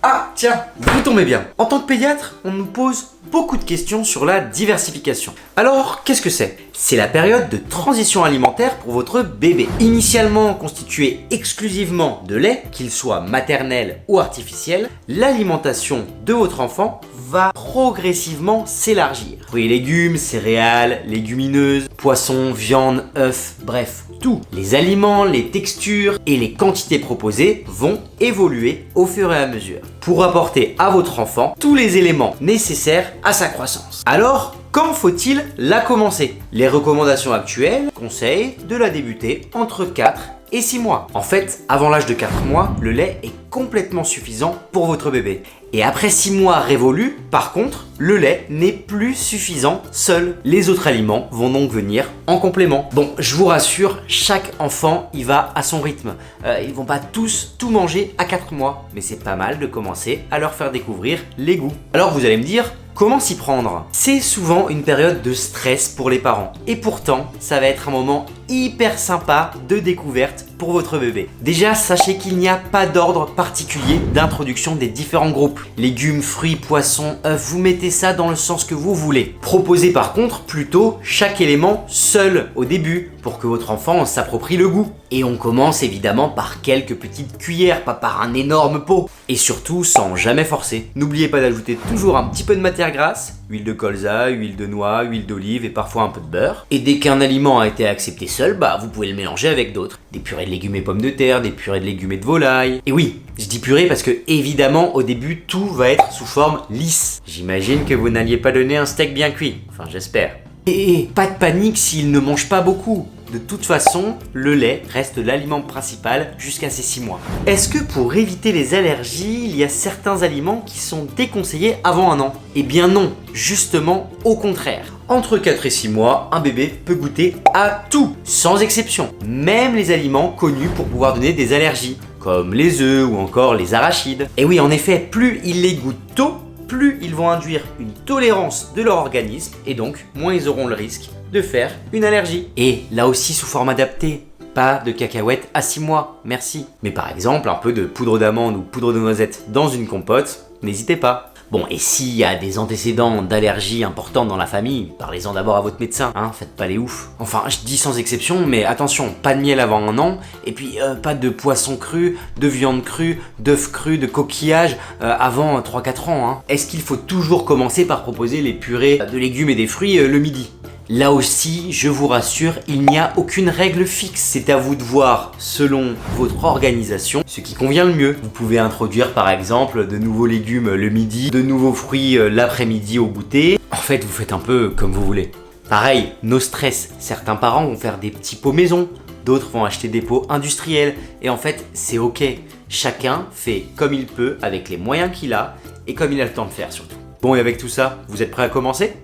Ah, tiens, vous tombez bien. En tant que pédiatre, on nous pose beaucoup de questions sur la diversification. Alors, qu'est-ce que c'est? C'est la période de transition alimentaire pour votre bébé. Initialement constitué exclusivement de lait, qu'il soit maternel ou artificiel, l'alimentation de votre enfant va progressivement s'élargir. Fruits et légumes, céréales, légumineuses, poissons, viande, œufs, bref, tout. Les aliments, les textures et les quantités proposées vont évoluer au fur et à mesure pour apporter à votre enfant tous les éléments nécessaires à sa croissance. Alors, quand faut-il la commencer? Les recommandations actuelles conseillent de la débuter entre 4 et 6 mois. En fait, avant l'âge de 4 mois, le lait est complètement suffisant pour votre bébé. Et après 6 mois révolus, par contre, le lait n'est plus suffisant seul. Les autres aliments vont donc venir en complément. Bon, je vous rassure, chaque enfant y va à son rythme. Ils vont pas tous tout manger à 4 mois, mais c'est pas mal de commencer à leur faire découvrir les goûts. Alors vous allez me dire, comment s'y prendre? C'est souvent une période de stress pour les parents. Et pourtant, ça va être un moment hyper sympa de découverte pour votre bébé. Déjà, sachez qu'il n'y a pas d'ordre particulier d'introduction des différents groupes. Légumes, fruits, poissons, œufs, vous mettez ça dans le sens que vous voulez. Proposez par contre plutôt chaque élément seul au début pour que votre enfant s'approprie le goût. Et on commence évidemment par quelques petites cuillères, pas par un énorme pot. Et surtout sans jamais forcer. N'oubliez pas d'ajouter toujours un petit peu de matière grasse, huile de colza, huile de noix, huile d'olive et parfois un peu de beurre. Et dès qu'un aliment a été accepté seul, vous pouvez le mélanger avec d'autres. Des purées de légumes et pommes de terre, des purées de légumes et de volaille. Et oui, je dis purée parce que évidemment au début tout va être sous forme lisse. J'imagine que vous n'alliez pas donner un steak bien cuit. Enfin j'espère. Et pas de panique s'il ne mange pas beaucoup. De toute façon, le lait reste l'aliment principal jusqu'à ses 6 mois. Est-ce que pour éviter les allergies, il y a certains aliments qui sont déconseillés avant 1 an? Eh bien non, justement au contraire. Entre 4 et 6 mois, un bébé peut goûter à tout, sans exception. Même les aliments connus pour pouvoir donner des allergies, comme les œufs ou encore les arachides. Et oui, en effet, plus ils les goûtent tôt, plus ils vont induire une tolérance de leur organisme et donc moins ils auront le risque de faire une allergie. Et là aussi sous forme adaptée, pas de cacahuètes à 6 mois, merci. Mais par exemple un peu de poudre d'amande ou poudre de noisette dans une compote, n'hésitez pas. Bon, et s'il y a des antécédents d'allergies importantes dans la famille, parlez-en d'abord à votre médecin, faites pas les oufs. Enfin, je dis sans exception, mais attention, pas de miel avant 1 an, et puis pas de poisson cru, de viande crue, d'œufs crus, de coquillages avant 3-4 ans. Est-ce qu'il faut toujours commencer par proposer les purées de légumes et des fruits le midi ? Là aussi, je vous rassure, il n'y a aucune règle fixe. C'est à vous de voir, selon votre organisation, ce qui convient le mieux. Vous pouvez introduire par exemple de nouveaux légumes le midi, de nouveaux fruits l'après-midi au goûter. En fait, vous faites un peu comme vous voulez. Pareil, no stress. Certains parents vont faire des petits pots maison, d'autres vont acheter des pots industriels. Et en fait, c'est ok. Chacun fait comme il peut, avec les moyens qu'il a, et comme il a le temps de faire surtout. Bon, et avec tout ça, vous êtes prêts à commencer ?